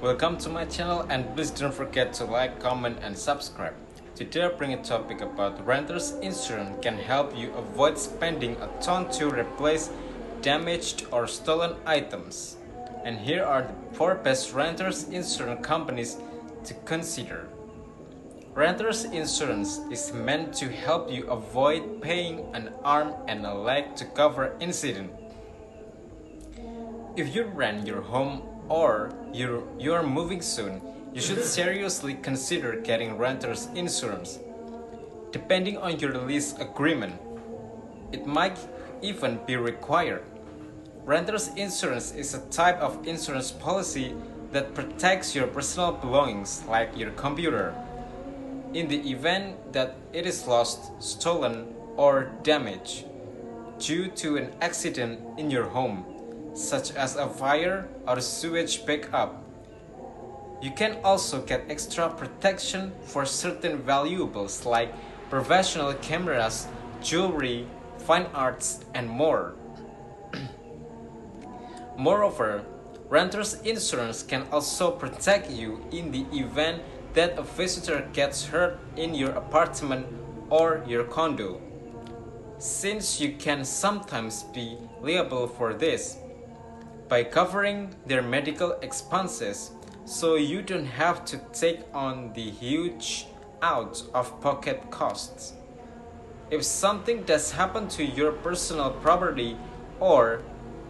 Welcome to my channel and please don't forget to like, comment and subscribe. Today I bring a topic about renter's insurance can help you avoid spending a ton to replace damaged or stolen items. And here are the 4 best renter's insurance companies to consider. Renter's insurance is meant to help you avoid paying an arm and a leg to cover incident. If you rent your home or you are moving soon, you should seriously consider getting renter's insurance. Depending on your lease agreement, it might even be required. Renter's insurance is a type of insurance policy that protects your personal belongings like your computer in the event that it is lost, stolen, or damaged due to an accident in your home, such as a fire or sewage backup. You can also get extra protection for certain valuables like professional cameras, jewelry, fine arts, and more. Moreover, renter's insurance can also protect you in the event that a visitor gets hurt in your apartment or your condo, since you can sometimes be liable for this by covering their medical expenses, so you don't have to take on the huge out-of-pocket costs. If something does happen to your personal property or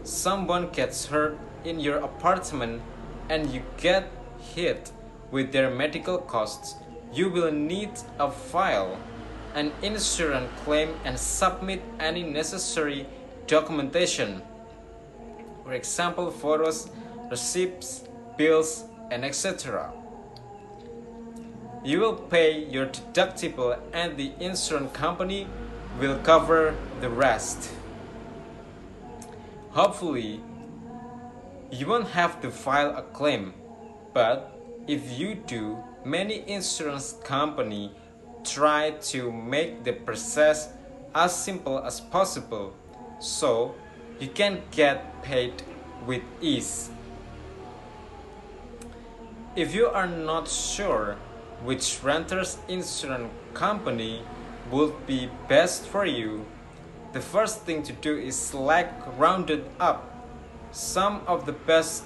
someone gets hurt in your apartment and you get hit with their medical costs, you will need to file an insurance claim and submit any necessary documentation. For example, photos, receipts, bills, and etc. You will pay your deductible and the insurance company will cover the rest. Hopefully, you won't have to file a claim, but if you do, many insurance companies try to make the process as simple as possible so you can get paid with ease. If you are not sure which renter's insurance company would be best for you, the first thing to do is select rounded up some of the best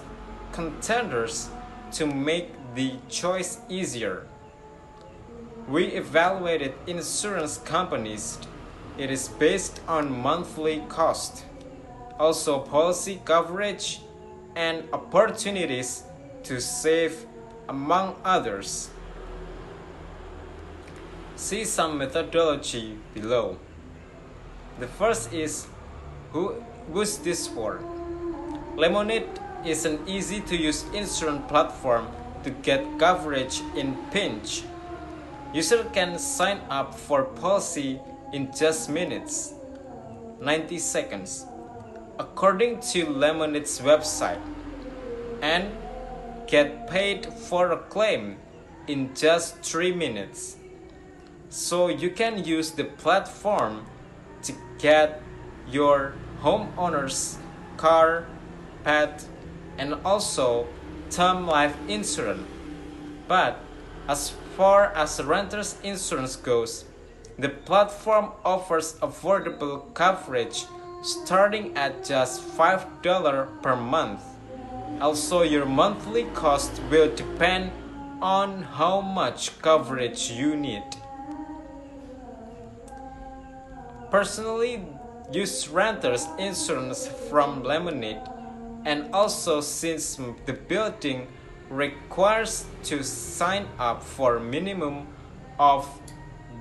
contenders to make the choice easier. We evaluated insurance companies. It is based on monthly cost, also policy coverage and opportunities to save, among others. See some methodology below. The first is who's this for? Lemonade is an easy-to-use insurance platform to get coverage in pinch. User can sign up for policy in just minutes, 90 seconds, according to Lemonade's website, and get paid for a claim in just 3 minutes. So you can use the platform to get your homeowner's car, pet, and also term life insurance. But as far as renter's insurance goes, the platform offers affordable coverage starting at just $5 per month. Also, your monthly cost will depend on how much coverage you need. Personally, use renter's insurance from Lemonade, and also since the building requires to sign up for a minimum of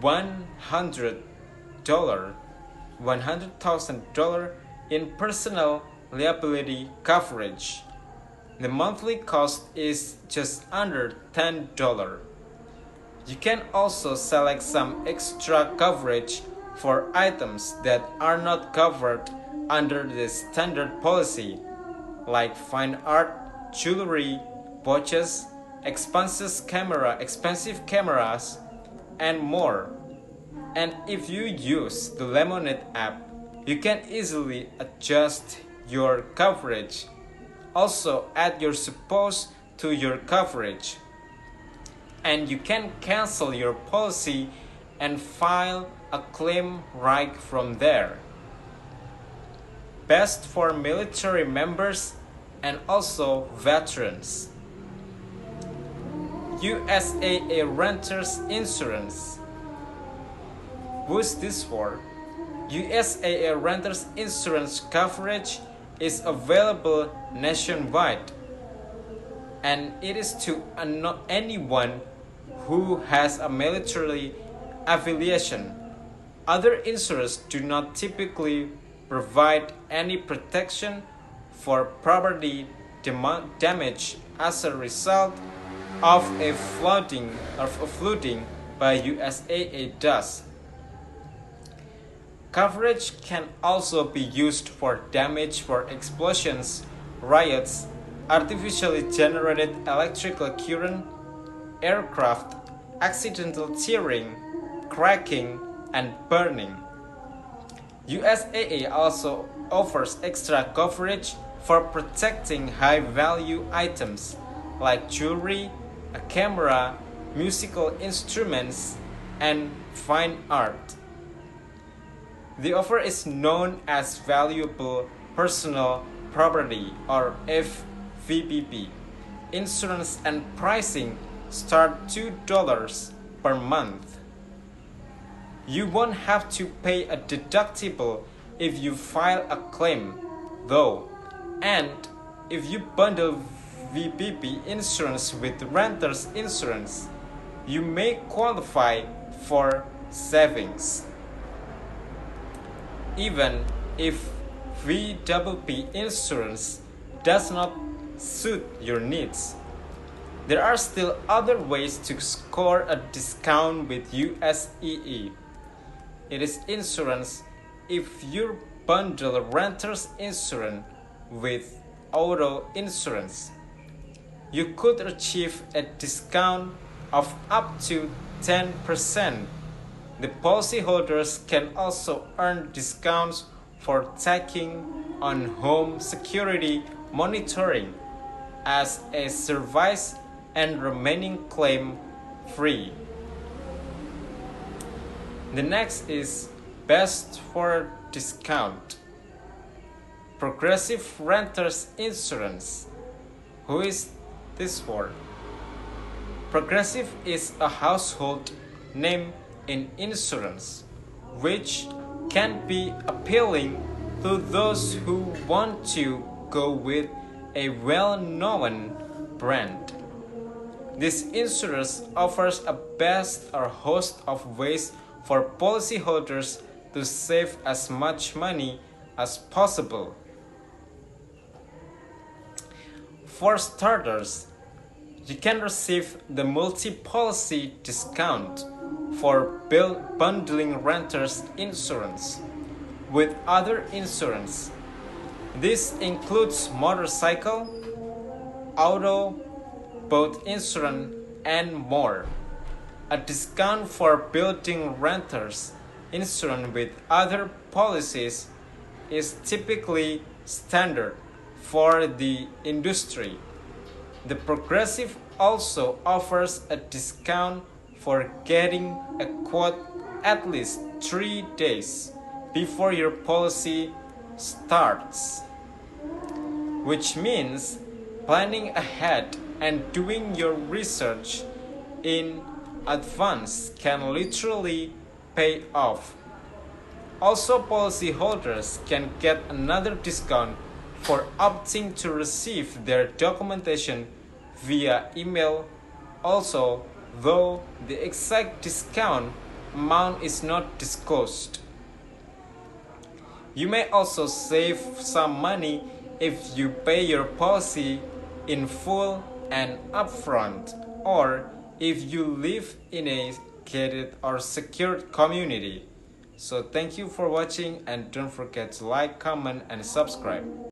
$100,000 in personal liability coverage, the monthly cost is just under $10. You can also select some extra coverage for items that are not covered under the standard policy, like fine art, jewelry, watches, expensive cameras, and more. And if you use the Lemonade app, you can easily adjust your coverage. Also, add your spouse to your coverage, and you can cancel your policy and file a claim right from there. Best for military members and also veterans. USAA Renters Insurance. Who's this for? USAA Renters Insurance coverage is available nationwide, and it is to anyone who has a military affiliation. Other insurers do not typically provide any protection for property damage as a result of a flooding by USAA does. Coverage can also be used for damage for explosions, riots, artificially generated electrical current, aircraft, accidental tearing, cracking, and burning. USAA also offers extra coverage for protecting high-value items like jewelry, a camera, musical instruments, and fine art. The offer is known as Valuable Personal Property or VPP insurance, and pricing start $2 per month. You won't have to pay a deductible if you file a claim, though, and if you bundle VPP insurance with renter's insurance, you may qualify for savings. Even if VPP insurance does not suit your needs, there are still other ways to score a discount with USAA. It is insurance if you bundle renter's insurance with auto insurance. You could achieve a discount of up to 10%. The policyholders can also earn discounts for taking on home security monitoring as a service and remaining claim free. The next is best for discount. Progressive Renters Insurance. Who is this for? Progressive is a household name in insurance, which can be appealing to those who want to go with a well-known brand. This insurance offers a best or host of ways for policyholders to save as much money as possible. For starters, you can receive the multi-policy discount for bundling renters insurance with other insurance. This includes motorcycle, auto, boat insurance, and more. A discount for building renters insurance with other policies is typically standard for the industry. The Progressive also offers a discount for getting a quote at least 3 days before your policy starts, which means planning ahead and doing your research in advance can literally pay off. Also, policyholders can get another discount for opting to receive their documentation via email. Also, though the exact discount amount is not disclosed. You may also save some money if you pay your policy in full and upfront, or if you live in a gated or secured community. So thank you for watching, and don't forget to like, comment, and subscribe.